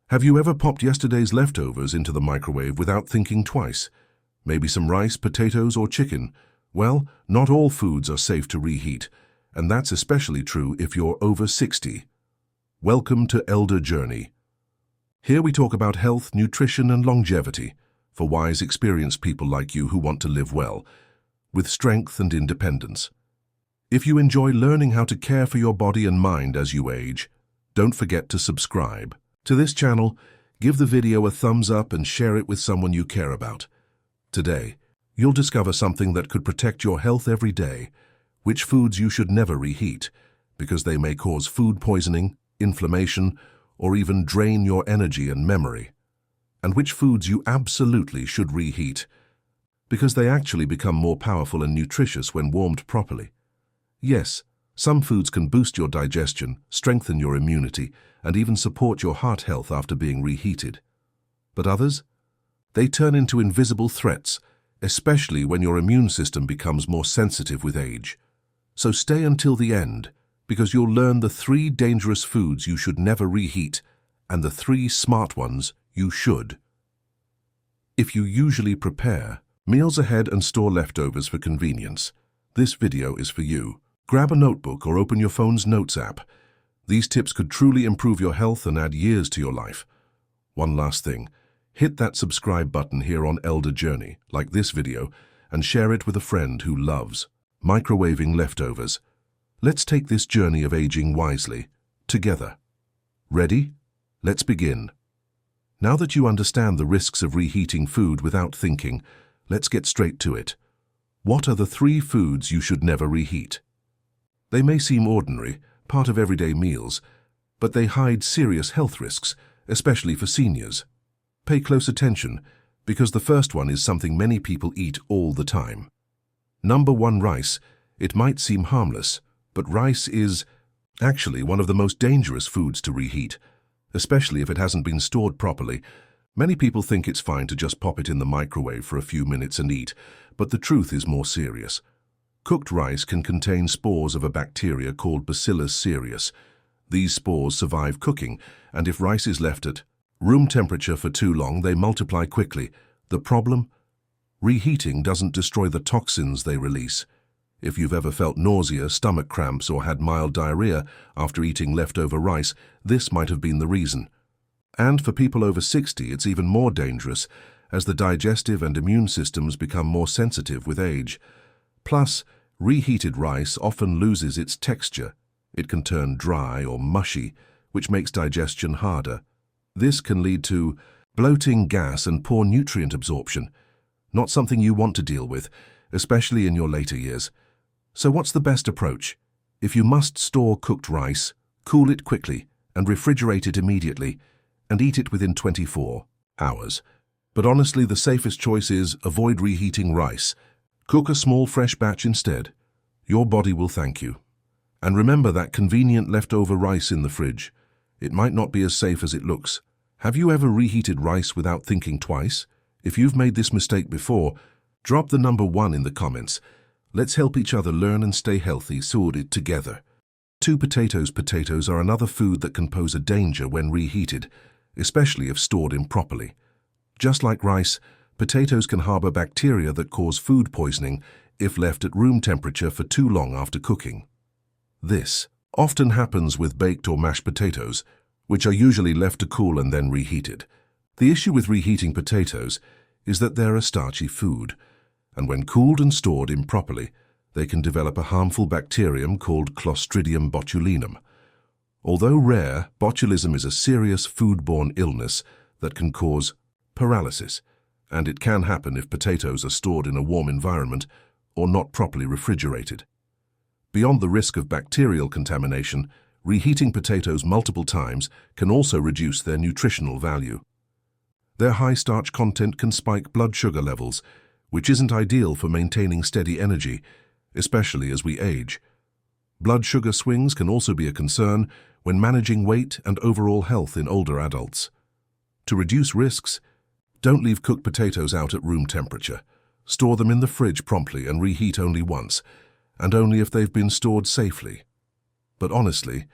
Have you ever popped yesterday's leftovers into the microwave without thinking twice? Maybe some rice, potatoes, or chicken? Well, not all foods are safe to reheat, and that's especially true if you're over 60. Welcome to Elder Journey. Here we talk about health, nutrition, and longevity for wise, experienced people like you who want to live well, with strength and independence. If you enjoy learning how to care for your body and mind as you age, don't forget to subscribe to this channel. Give the video a thumbs up and share it with someone you care about. Today, you'll discover something that could protect your health every day, which foods you should never reheat, because they may cause food poisoning, inflammation, or even drain your energy and memory, and which foods you absolutely should reheat, because they actually become more powerful and nutritious when warmed properly. Yes, some foods can boost your digestion, strengthen your immunity, and even support your heart health after being reheated. But others? They turn into invisible threats, especially when your immune system becomes more sensitive with age. So stay until the end, because you'll learn the 3 dangerous foods you should never reheat and the 3 smart ones you should. If you usually prepare meals ahead and store leftovers for convenience, this video is for you. Grab a notebook or open your phone's notes app. These tips could truly improve your health and add years to your life. One last thing, hit that subscribe button here on Elder Journey, like this video, and share it with a friend who loves microwaving leftovers. Let's take this journey of aging wisely, together. Ready? Let's begin. Now that you understand the risks of reheating food without thinking, let's get straight to it. What are the 3 foods you should never reheat? They may seem ordinary, part of everyday meals, but they hide serious health risks, especially for seniors. Pay close attention, because the first one is something many people eat all the time. Number 1, rice. It might seem harmless, but rice is actually one of the most dangerous foods to reheat, especially if it hasn't been stored properly. Many people think it's fine to just pop it in the microwave for a few minutes and eat, but the truth is more serious. Cooked rice can contain spores of a bacteria called Bacillus cereus. These spores survive cooking, and if rice is left at room temperature for too long, they multiply quickly. The problem? Reheating doesn't destroy the toxins they release. If you've ever felt nausea, stomach cramps, or had mild diarrhea after eating leftover rice, this might have been the reason. And for people over 60, it's even more dangerous, as the digestive and immune systems become more sensitive with age. Plus, reheated rice often loses its texture. It can turn dry or mushy, which makes digestion harder. This can lead to bloating, gas, and poor nutrient absorption. Not something you want to deal with, especially in your later years. So what's the best approach? If you must store cooked rice, cool it quickly and refrigerate it immediately, and eat it within 24 hours. But honestly, the safest choice is avoid reheating rice. Cook a small fresh batch instead. Your body will thank you. And remember that convenient leftover rice in the fridge. It might not be as safe as it looks. Have you ever reheated rice without thinking twice? If you've made this mistake before, drop the number 1 in the comments. Let's help each other learn and stay healthy, sorted together. 2, potatoes. Potatoes are another food that can pose a danger when reheated, especially if stored improperly. Just like rice, potatoes can harbor bacteria that cause food poisoning if left at room temperature for too long after cooking. This often happens with baked or mashed potatoes, which are usually left to cool and then reheated. The issue with reheating potatoes is that they're a starchy food, and when cooled and stored improperly, they can develop a harmful bacterium called Clostridium botulinum. Although rare, botulism is a serious foodborne illness that can cause paralysis, and it can happen if potatoes are stored in a warm environment or not properly refrigerated. Beyond the risk of bacterial contamination, reheating potatoes multiple times can also reduce their nutritional value. Their high starch content can spike blood sugar levels, which isn't ideal for maintaining steady energy, especially as we age. Blood sugar swings can also be a concern when managing weight and overall health in older adults. To reduce risks, don't leave cooked potatoes out at room temperature. Store them in the fridge promptly and reheat only once, and only if they've been stored safely. But honestly,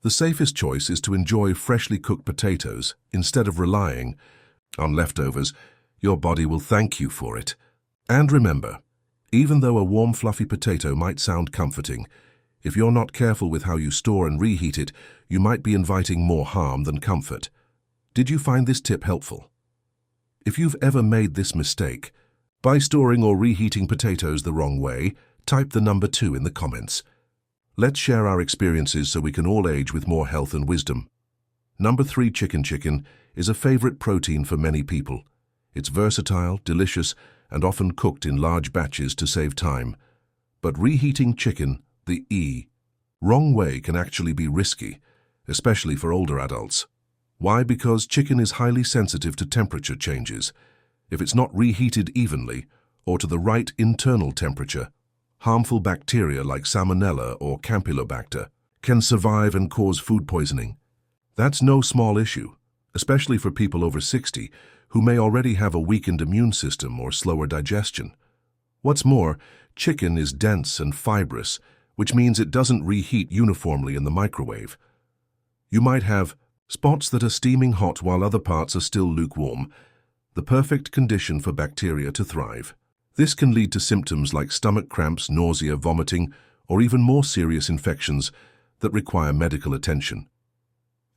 The safest choice is to enjoy freshly cooked potatoes instead of relying on leftovers. Your body will thank you for it. And remember, even though a warm, fluffy potato might sound comforting, if you're not careful with how you store and reheat it, you might be inviting more harm than comfort. Did you find this tip helpful? If you've ever made this mistake, by storing or reheating potatoes the wrong way, type the number 2 in the comments. Let's share our experiences so we can all age with more health and wisdom. Number 3, chicken. Chicken is a favorite protein for many people. It's versatile, delicious, and often cooked in large batches to save time. But reheating chicken, the wrong way, can actually be risky, especially for older adults. Why? Because chicken is highly sensitive to temperature changes. If it's not reheated evenly or to the right internal temperature, harmful bacteria like Salmonella or Campylobacter can survive and cause food poisoning. That's no small issue, especially for people over 60 who may already have a weakened immune system or slower digestion. What's more, chicken is dense and fibrous, which means it doesn't reheat uniformly in the microwave. You might have spots that are steaming hot while other parts are still lukewarm, the perfect condition for bacteria to thrive. This can lead to symptoms like stomach cramps, nausea, vomiting, or even more serious infections that require medical attention.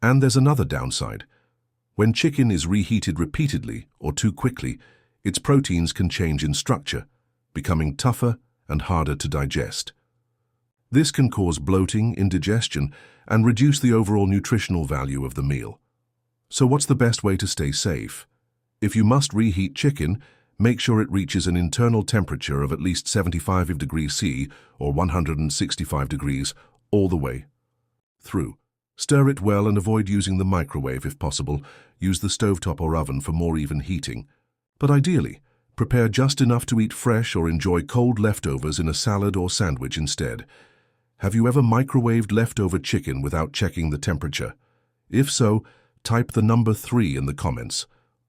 And there's another downside. When chicken is reheated repeatedly or too quickly, its proteins can change in structure, becoming tougher and harder to digest. This can cause bloating, indigestion, and reduce the overall nutritional value of the meal. So what's the best way to stay safe? If you must reheat chicken, make sure it reaches an internal temperature of at least 75 degrees C or 165 degrees all the way through. Stir it well and avoid using the microwave if possible. Use the stovetop or oven for more even heating. But ideally, prepare just enough to eat fresh or enjoy cold leftovers in a salad or sandwich instead. Have you ever microwaved leftover chicken without checking the temperature? If so, type the number 3 in the comments.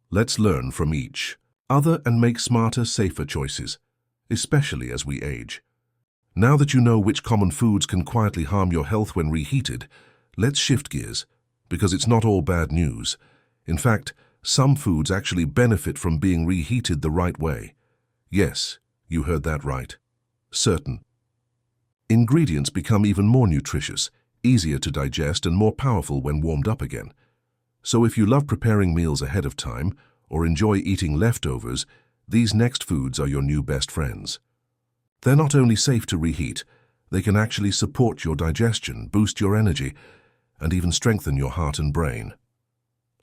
Let's learn from each other and make smarter, safer choices, especially as we age. Now that you know which common foods can quietly harm your health when reheated, let's shift gears, because it's not all bad news. In fact, some foods actually benefit from being reheated the right way. Yes, you heard that right. Certain ingredients become even more nutritious, easier to digest, and more powerful when warmed up again. So if you love preparing meals ahead of time or enjoy eating leftovers, these next foods are your new best friends. They're not only safe to reheat, they can actually support your digestion, boost your energy, and even strengthen your heart and brain.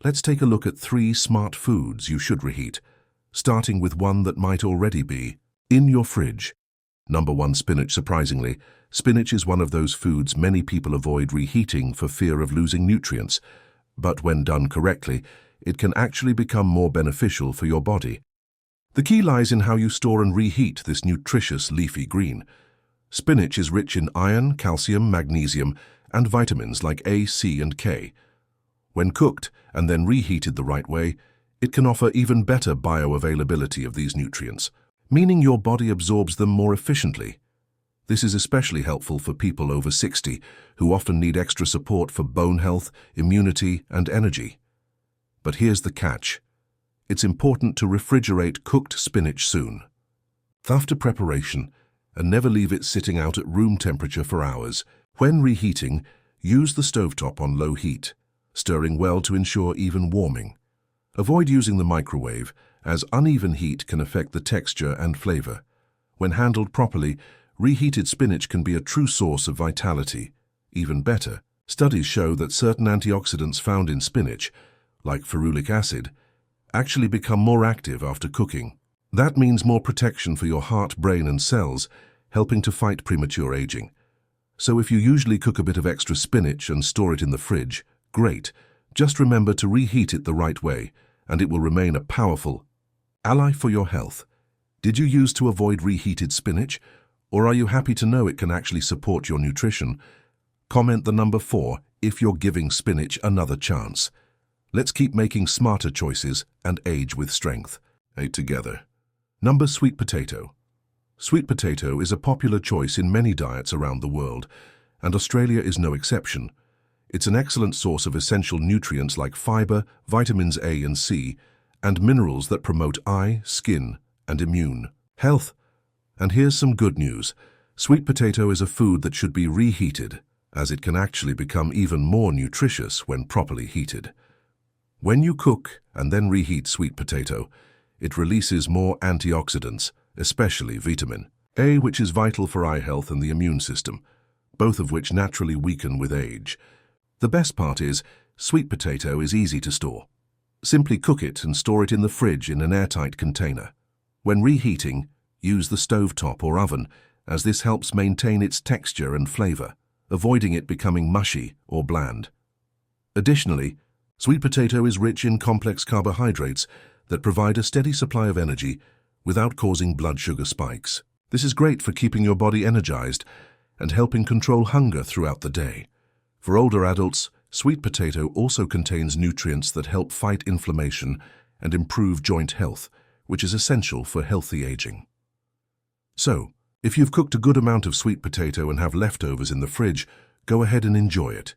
Let's take a look at 3 smart foods you should reheat, starting with one that might already be in your fridge. Number 1, spinach. Surprisingly, spinach is one of those foods many people avoid reheating for fear of losing nutrients, but when done correctly, it can actually become more beneficial for your body. The key lies in how you store and reheat this nutritious leafy green. Spinach is rich in iron, calcium, magnesium, and vitamins like A, C, and K. When cooked and then reheated the right way, it can offer even better bioavailability of these nutrients, meaning your body absorbs them more efficiently. This is especially helpful for people over 60 who often need extra support for bone health, immunity, and energy. But here's the catch. It's important to refrigerate cooked spinach soon, after preparation, and never leave it sitting out at room temperature for hours. When reheating, use the stovetop on low heat, stirring well to ensure even warming. Avoid using the microwave, as uneven heat can affect the texture and flavor. When handled properly, reheated spinach can be a true source of vitality. Even better, studies show that certain antioxidants found in spinach, like ferulic acid, actually become more active after cooking. That means more protection for your heart, brain, and cells, helping to fight premature aging. So if you usually cook a bit of extra spinach and store it in the fridge, great. Just remember to reheat it the right way, and it will remain a powerful ally for your health. Did you use to avoid reheated spinach, or are you happy to know it can actually support your nutrition? Comment the number 4 if you're giving spinach another chance. Let's keep making smarter choices and age with strength. 8 together. Number sweet potato. Sweet potato is a popular choice in many diets around the world, and Australia is no exception. It's an excellent source of essential nutrients like fiber, vitamins A and C, and minerals that promote eye, skin, and immune health. And here's some good news. Sweet potato is a food that should be reheated, as it can actually become even more nutritious when properly heated. When you cook and then reheat sweet potato, it releases more antioxidants, especially vitamin A, which is vital for eye health and the immune system, both of which naturally weaken with age. The best part is, sweet potato is easy to store. Simply cook it and store it in the fridge in an airtight container. When reheating, use the stovetop or oven, as this helps maintain its texture and flavor, avoiding it becoming mushy or bland. Additionally, sweet potato is rich in complex carbohydrates that provide a steady supply of energy without causing blood sugar spikes. This is great for keeping your body energized and helping control hunger throughout the day. For older adults, sweet potato also contains nutrients that help fight inflammation and improve joint health, which is essential for healthy aging. So, if you've cooked a good amount of sweet potato and have leftovers in the fridge, go ahead and enjoy it.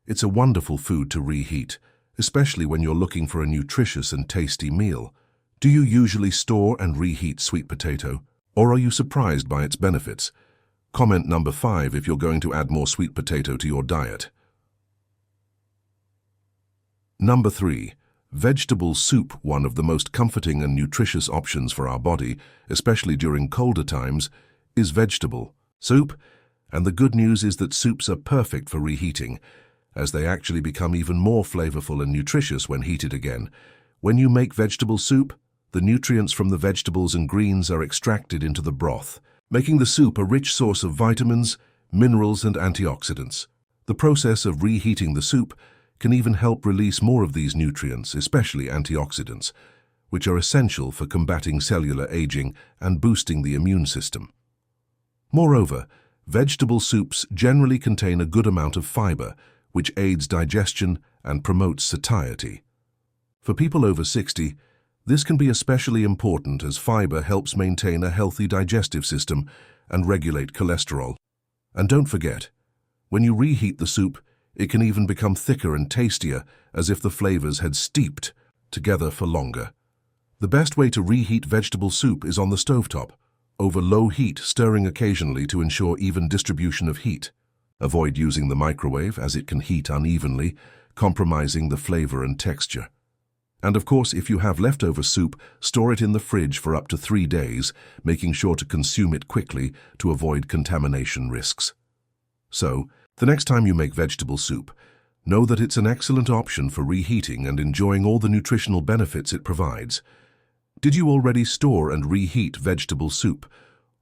It's a wonderful food to reheat, especially when you're looking for a nutritious and tasty meal. Do you usually store and reheat sweet potato, or are you surprised by its benefits? Comment number 5 if you're going to add more sweet potato to your diet. Number 3. Vegetable soup, one of the most comforting and nutritious options for our body, especially during colder times, is vegetable soup, and the good news is that soups are perfect for reheating, as they actually become even more flavorful and nutritious when heated again. When you make vegetable soup, the nutrients from the vegetables and greens are extracted into the broth, making the soup a rich source of vitamins, minerals, and antioxidants. The process of reheating the soup can even help release more of these nutrients, especially antioxidants, which are essential for combating cellular aging and boosting the immune system. Moreover, vegetable soups generally contain a good amount of fiber, which aids digestion and promotes satiety. For people over 60, this can be especially important as fiber helps maintain a healthy digestive system and regulate cholesterol. And don't forget, when you reheat the soup, it can even become thicker and tastier, as if the flavors had steeped together for longer. The best way to reheat vegetable soup is on the stovetop, over low heat, stirring occasionally to ensure even distribution of heat. Avoid using the microwave, as it can heat unevenly, compromising the flavor and texture. And of course, if you have leftover soup, store it in the fridge for up to 3 days, making sure to consume it quickly to avoid contamination risks. So, the next time you make vegetable soup, know that it's an excellent option for reheating and enjoying all the nutritional benefits it provides. Did you already store and reheat vegetable soup,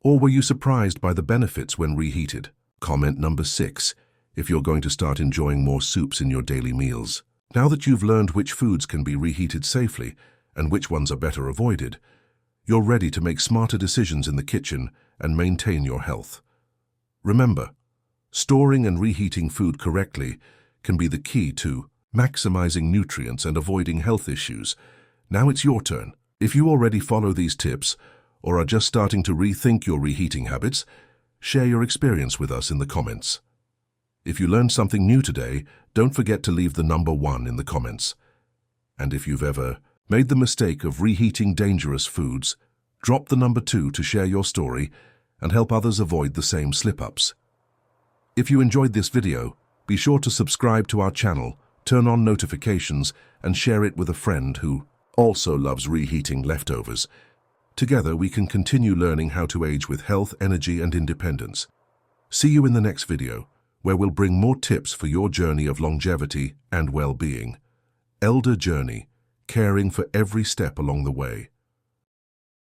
or were you surprised by the benefits when reheated? Comment number 6 if you're going to start enjoying more soups in your daily meals. Now that you've learned which foods can be reheated safely and which ones are better avoided, you're ready to make smarter decisions in the kitchen and maintain your health. Remember, storing and reheating food correctly can be the key to maximizing nutrients and avoiding health issues. Now it's your turn. If you already follow these tips or are just starting to rethink your reheating habits, share your experience with us in the comments. If you learned something new today, don't forget to leave the number 1 in the comments. And if you've ever made the mistake of reheating dangerous foods, drop the number 2 to share your story and help others avoid the same slip-ups. If you enjoyed this video, be sure to subscribe to our channel, turn on notifications, and share it with a friend who also loves reheating leftovers. Together, we can continue learning how to age with health, energy, and independence. See you in the next video, where we'll bring more tips for your journey of longevity and well-being. Elder Journey, caring for every step along the way.